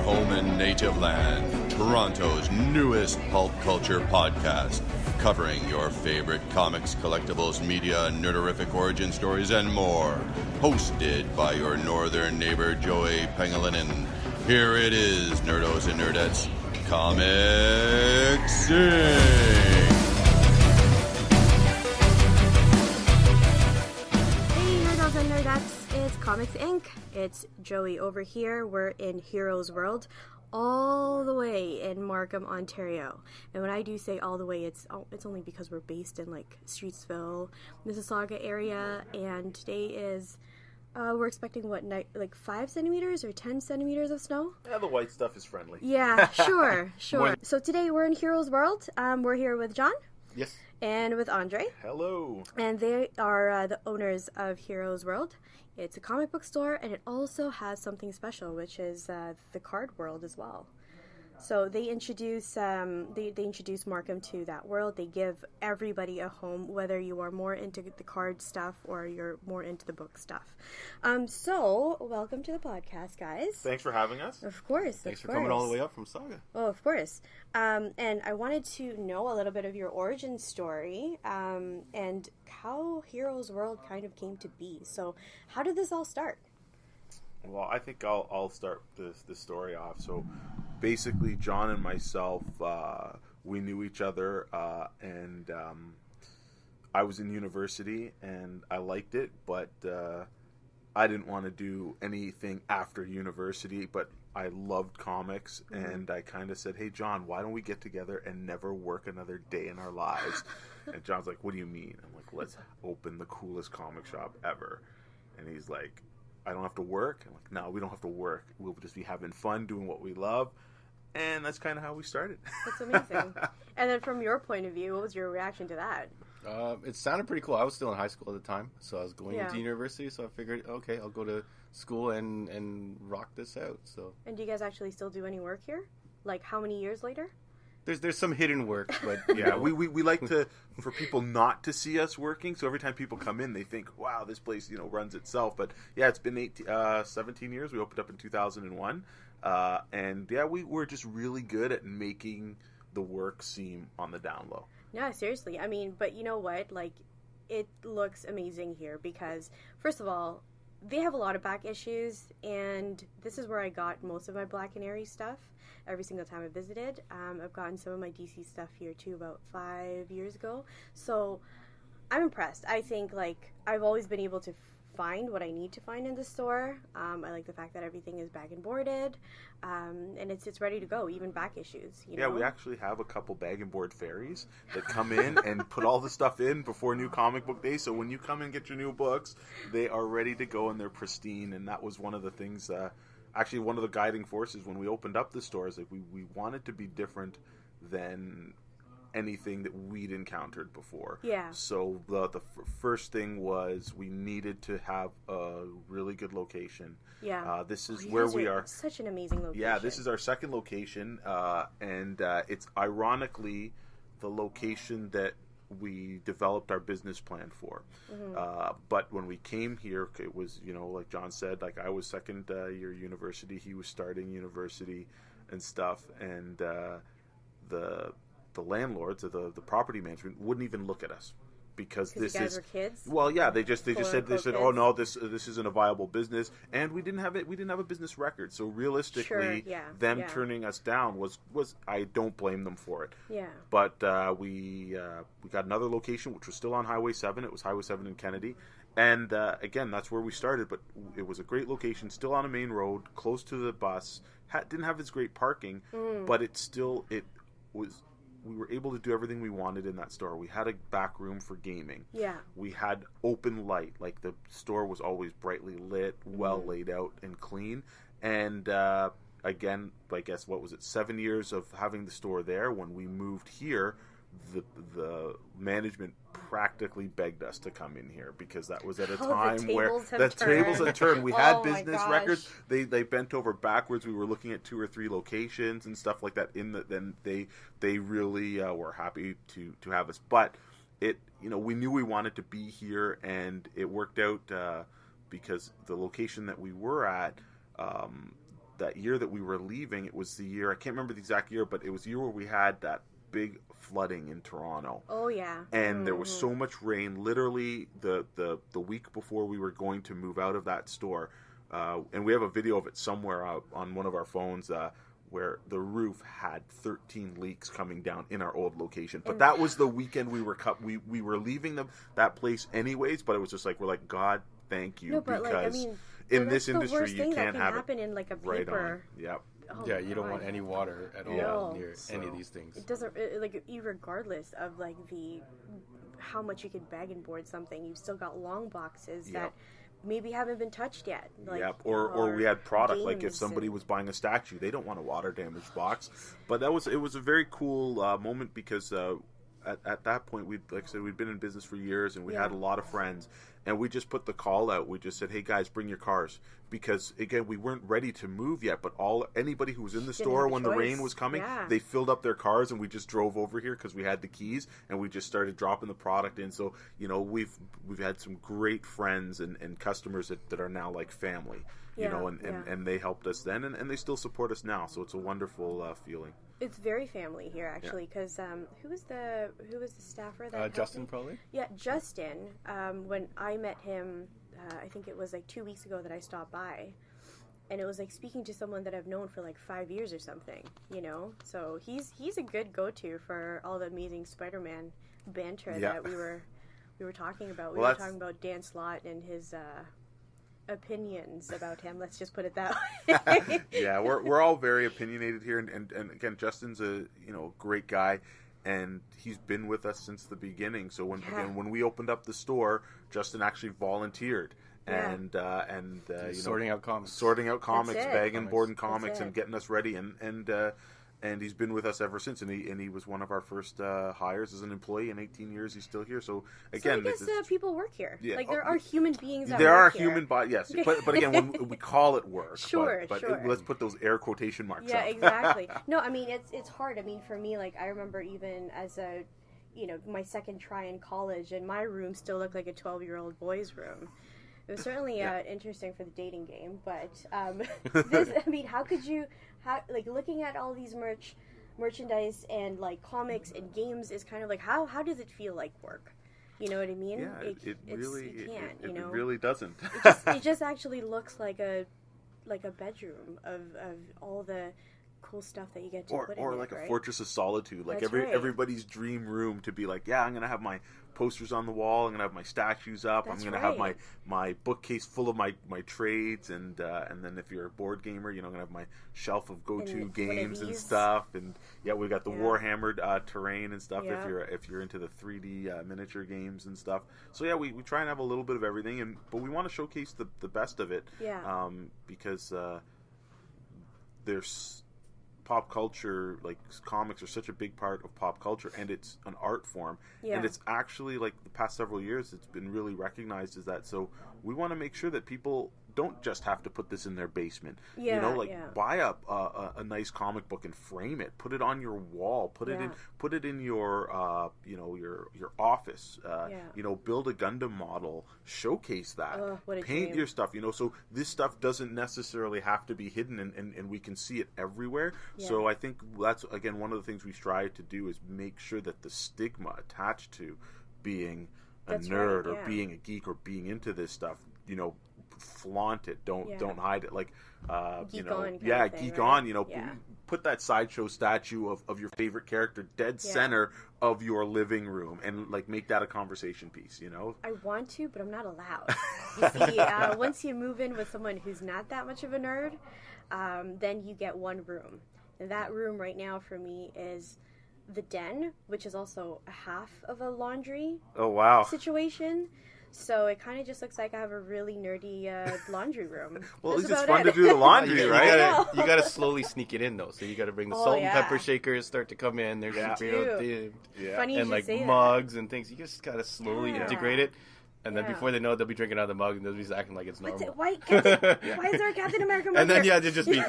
home and native land, Toronto's newest pulp culture podcast, covering your favorite comics, collectibles, media, nerderific origin stories, and more. Hosted by your northern neighbor, Joey Pangolinin. Here it is, nerdos and nerdettes, Comics Inc. Hey, nerdos and nerdettes, it's Comics Inc. It's Joey over here. We're in Heroes World, all the way in Markham, Ontario. And when I do say all the way, it's only because we're based in like Streetsville, Mississauga area, and today is we're expecting like 5 centimeters or 10 centimeters of snow. Yeah, the white stuff is friendly. Yeah, sure. So today we're in Heroes World. We're here with John. Yes. And with Andre. Hello. And they are the owners of Heroes World. It's a comic book store, and it also has something special, which is the card world as well. So they introduce Markham to that world. They give everybody a home, whether you are more into the card stuff or you're more into the book stuff. So welcome to the podcast, guys. Thanks for having us. Of course. Thanks for coming all the way up from Saga. Oh, of course. And I wanted to know a little bit of your origin story and how Heroes World kind of came to be. So how did this all start? Well, I think I'll start this story off. So basically, John and myself, we knew each other, and I was in university, and I liked it, but I didn't want to do anything after university, but I loved comics, and I kind of said, hey, John, why don't we get together and never work another day in our lives? And John's like, what do you mean? I'm like, let's open the coolest comic shop ever. And he's like, I don't have to work. I'm like, no, we don't have to work. We'll just be having fun, doing what we love. And that's kind of how we started. That's amazing. And then from your point of view, what was your reaction to that? It sounded pretty cool. I was still in high school at the time, so I was going into university, so I figured, okay, I'll go to school and rock this out. So. And do you guys actually still do any work here? Like, how many years later? There's some hidden work, but yeah, we like for people not to see us working. So every time people come in, they think, "Wow, this place runs itself." But yeah, it's been 17 years. We opened up in 2001, and yeah, we're just really good at making the work seem on the down low. Yeah, seriously. I mean, but you know what? Like, it looks amazing here because, first of all, they have a lot of back issues, and this is where I got most of my Black Canary stuff. Every single time I visited. I've gotten some of my DC stuff here too about 5 years ago. So I'm impressed. I think like I've always been able to find what I need to find in the store. I like the fact that everything is bag and boarded, and it's ready to go, even back issues. You know? We actually have a couple bag and board ferries that come in and put all the stuff in before new comic book day. So when you come and get your new books, they are ready to go and they're pristine. And that was one of the things. Actually, one of the guiding forces when we opened up the store is like we wanted to be different than anything that we'd encountered before. Yeah. So the first thing was we needed to have a really good location. Yeah. This is where we are. Such an amazing location. Yeah, this is our second location, and it's ironically the location that we developed our business plan for. But when we came here, it was, like John said, like I was second year university, he was starting university and stuff, and the landlords or the property management wouldn't even look at us because this you guys were kids. Well, yeah, they just said oh no, this isn't a viable business, and we didn't have a business record. So realistically, them turning us down was I don't blame them for it. Yeah. But we got another location which was still on Highway 7. It was Highway 7 in Kennedy, and again that's where we started. But it was a great location, still on a main road, close to the bus. Didn't have its great parking, but it was. We were able to do everything we wanted in that store. We had a back room for gaming. Yeah. We had open light. Like the store was always brightly lit, well laid out and clean. And again, I guess, 7 years of having the store there. When we moved here, the management practically begged us to come in here because that was at a time where the tables had turned. We had business records. They bent over backwards. We were looking at 2 or 3 locations and stuff like that. Then they really were happy to have us. But we knew we wanted to be here, and it worked out because the location that we were at. that year that we were leaving, it was the year, I can't remember the exact year, but it was the year where we had that big flooding in Toronto. Oh yeah. And there was so much rain. Literally the week before we were going to move out of that store, and we have a video of it somewhere out on one of our phones, where the roof had 13 leaks coming down in our old location. But that was the weekend we were leaving that place anyways. But it was just like, we're like, God, thank you, because in this industry you can't have it happen in like a paper. Right on. Yep. Oh yeah, you don't want any water at all near any of these things. It doesn't, like, regardless of like how much you could bag and board something, you've still got long boxes that maybe haven't been touched yet. Like, or we had product, like if somebody was buying a statue, they don't want a water damaged box. But it was a very cool moment, because at that point, like I said, we'd been in business for years, and we had a lot of friends, and we just put the call out. We just said, hey guys, bring your cars, because again, we weren't ready to move yet, but anybody who was in the store when the rain was coming, they filled up their cars, and we just drove over here because we had the keys, and we just started dropping the product in. So, you know, we've had some great friends and customers that are now like family, you know, and they helped us then, and they still support us now. So it's a wonderful feeling. It's very family here, actually, because who was the staffer that Justin, probably? Yeah, Justin. When I met him, I think it was like 2 weeks ago that I stopped by, and it was like speaking to someone that I've known for like 5 years or something, you know? So he's a good go-to for all the amazing Spider-Man banter that we were talking about. We were talking about Dan Slott and his opinions about him. Let's just put it that way. Yeah, we're all very opinionated here, and again, Justin's a great guy, and he's been with us since the beginning. So when we opened up the store, Justin actually volunteered. And sorting out comics, bagging, boarding comics, and getting us ready, and he's been with us ever since. And he was one of our first hires as an employee. In 18 years, he's still here. So again, I guess people work here. Yeah, like there are human beings. There are human bodies, yes. But again, when we call it work, sure. Let's put those air quotation marks. Yeah, up. exactly. No, I mean it's hard. I mean, for me, like I remember even as my second try in college, and my room still looked like a 12-year-old boy's room. It was certainly interesting for the dating game, but how could you, looking at all these merchandise and like comics and games is kind of like how does it feel like work? You know what I mean? Yeah, it can't. really doesn't. It just actually looks like a bedroom of all the cool stuff that you get to put in or like it, a fortress of solitude, like everybody's dream room to be like, I'm gonna have my posters on the wall, I'm gonna have my statues up, I'm gonna have my bookcase full of my trades, and then if you're a board gamer, I'm gonna have my shelf of go-to games and stuff, and we got the Warhammer terrain and stuff if you're into the 3D miniature games and stuff. So we try and have a little bit of everything, but we want to showcase the best of it, because there's pop culture, like comics are such a big part of pop culture, and it's an art form, and it's actually, like, the past several years it's been really recognized as that. So we want to make sure that people don't just have to put this in their basement. Buy a nice comic book and frame it, put it on your wall, put it in your your office, build a Gundam model, showcase that, paint your stuff, so this stuff doesn't necessarily have to be hidden, and we can see it everywhere. So I think that's, again, one of the things we strive to do is make sure that the stigma attached to being a nerd or being a geek or being into this stuff, flaunt it, don't hide it, like geek on, put that sideshow statue of your favorite character dead center of your living room, and like make that a conversation piece. I want to, but I'm not allowed. You see, once you move in with someone who's not that much of a nerd, then you get one room, and that room right now for me is the den, which is also a half of a laundry situation. So it kind of just looks like I have a really nerdy laundry room. Well, at least it's fun to do the laundry, right? You got to slowly sneak it in, though. So you got to bring the salt and pepper shakers start to come in. There's Funny and like mugs and things. You just got to slowly integrate it. And then before they know it, they'll be drinking out of the mug, and they'll be just acting like it's normal. Why is there a Captain America mug And then, they'll just be,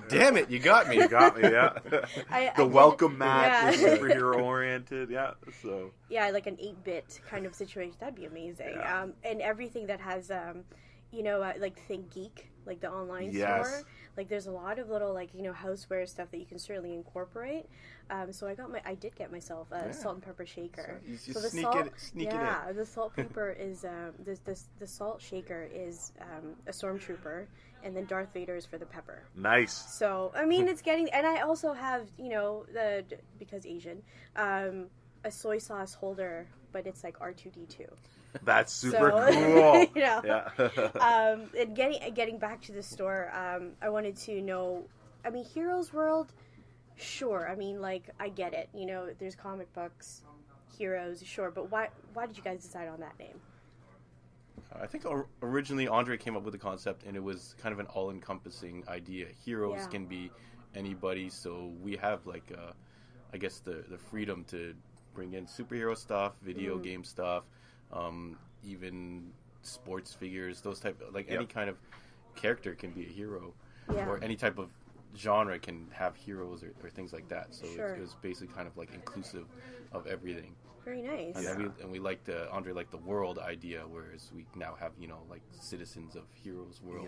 damn it, you got me. The welcome mat is superhero-oriented, so. Yeah, like an 8-bit kind of situation. That'd be amazing. And everything that has, like Think Geek, like the online Yes. store. Like there's a lot of little like houseware stuff that you can certainly incorporate. So I did get myself a salt and pepper shaker. So you the sneak salt, it in. the salt pepper is the salt shaker is a stormtrooper, and then Darth Vader is for the pepper. Nice. So I mean, it's getting, and I also have because Asian, a soy sauce holder, but it's like R2D2. That's super So, cool. Yeah. Yeah. And getting back to the store, I wanted to know. I mean, Heroes World, sure. I mean, like I get it. There's comic books, heroes, sure. But why did you guys decide on that name? I think originally Andre came up with the concept, and it was kind of an all-encompassing idea. Heroes can be anybody, so we have like, I guess the freedom to bring in superhero stuff, video game stuff, even sports figures, those type of, like any kind of character can be a hero, or any type of genre can have heroes or things like that. So it was basically kind of like inclusive of everything. Very nice. And we liked Andre liked the world idea, whereas we now have like citizens of Heroes World,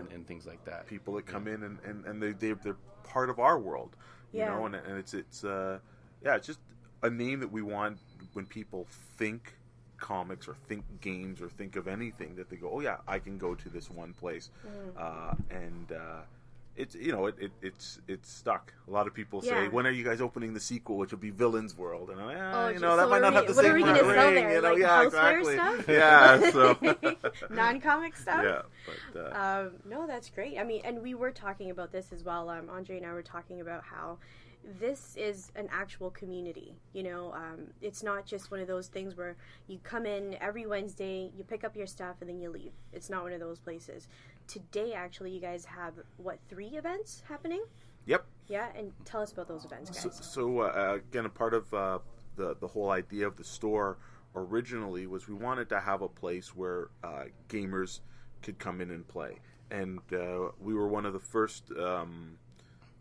and things like that. People that come in and they're part of our world, you know, and it's it's just a name that we want when people think comics or think games or think of anything, that they go, oh yeah, I can go to this one place, and it's it's stuck. A lot of people say, when are you guys opening the sequel, which will be Villains World? And that might not have the same ring. What are we going to sell there? Like houseware stuff? Yeah, so non-comic stuff. Yeah, but no, that's great. I mean, and we were talking about this as well. Andre and I were talking about how this is an actual community. It's not just one of those things where you come in every Wednesday, you pick up your stuff, and then you leave. It's not one of those places. Today, actually, you guys have, 3 events happening? Yep. Yeah, and tell us about those events, guys. So again, a part of the whole idea of the store originally was we wanted to have a place where gamers could come in and play. And we were one of the first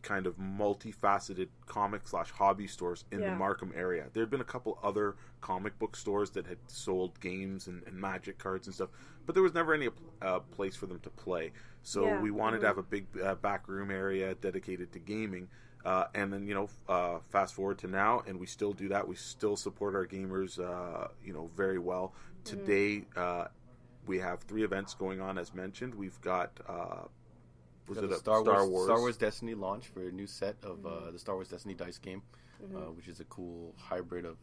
kind of multifaceted comic/hobby stores in the Markham area. There had been a couple other comic book stores that had sold games and magic cards and stuff, but there was never any place for them to play. So we wanted to have a big back room area dedicated to gaming. And then, fast forward to now, and we still do that. We still support our gamers, very well. Today, we have 3 events going on, as mentioned. We've got... Star Wars Destiny launch for a new set of the Star Wars Destiny dice game, which is a cool hybrid of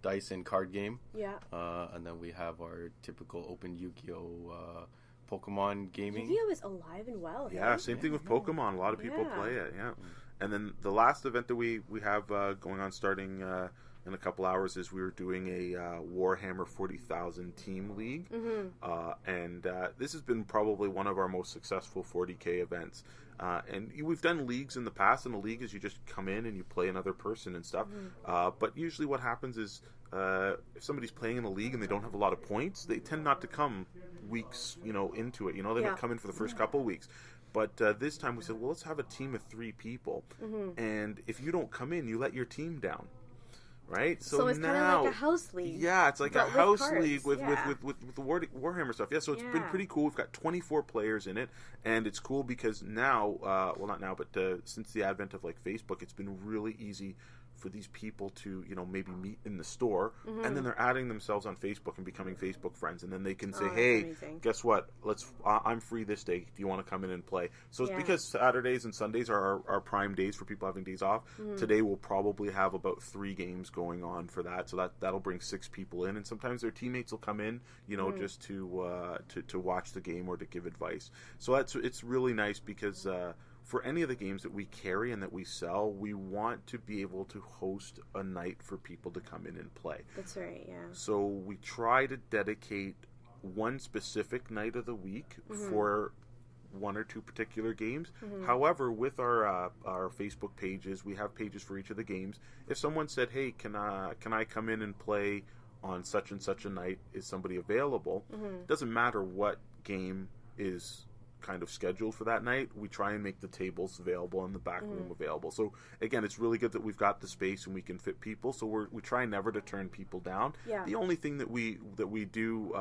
dice and card game. Yeah. And then we have our typical open Yu-Gi-Oh! Pokemon gaming. Yu-Gi-Oh! Is alive and well. Yeah, same thing with Pokemon. A lot of people play it. Yeah. And then the last event that we have going on starting in a couple hours is we were doing a Warhammer 40,000 team league, and this has been probably one of our most successful 40K events. And we've done leagues in the past, and a league is you just come in and you play another person and stuff. But usually what happens is if somebody's playing in a league and they don't have a lot of points, they tend not to come weeks into it. They don't come in for the first couple weeks. But this time we said, well, let's have a team of 3 people, and if you don't come in, you let your team down. Right, so it's kind of like a house league. Yeah, it's like a house league with the Warhammer stuff. Yeah, so it's been pretty cool. We've got 24 players in it, and it's cool because now, well, not now, but since the advent of like Facebook, it's been really easy for these people to maybe meet in the store, and then they're adding themselves on Facebook and becoming Facebook friends, and then they can say, hey, amazing. Guess what, I'm free this day, do you want to come in and play? So it's because Saturdays and Sundays are our prime days for people having days off. Today we'll probably have about 3 games going on for that, so that'll bring 6 people in, and sometimes their teammates will come in just to watch the game or to give advice. So it's really nice because for any of the games that we carry and that we sell, we want to be able to host a night for people to come in and play. That's right, yeah. So we try to dedicate one specific night of the week for 1 or 2 particular games. However, with our Facebook pages, we have pages for each of the games. If someone said, hey, can I come in and play on such and such a night? Is somebody available? Doesn't matter what game is kind of scheduled for that night, we try and make the tables available and the back room available. So again, it's really good that we've got the space and we can fit people, so we try never to turn people down. The only thing that we do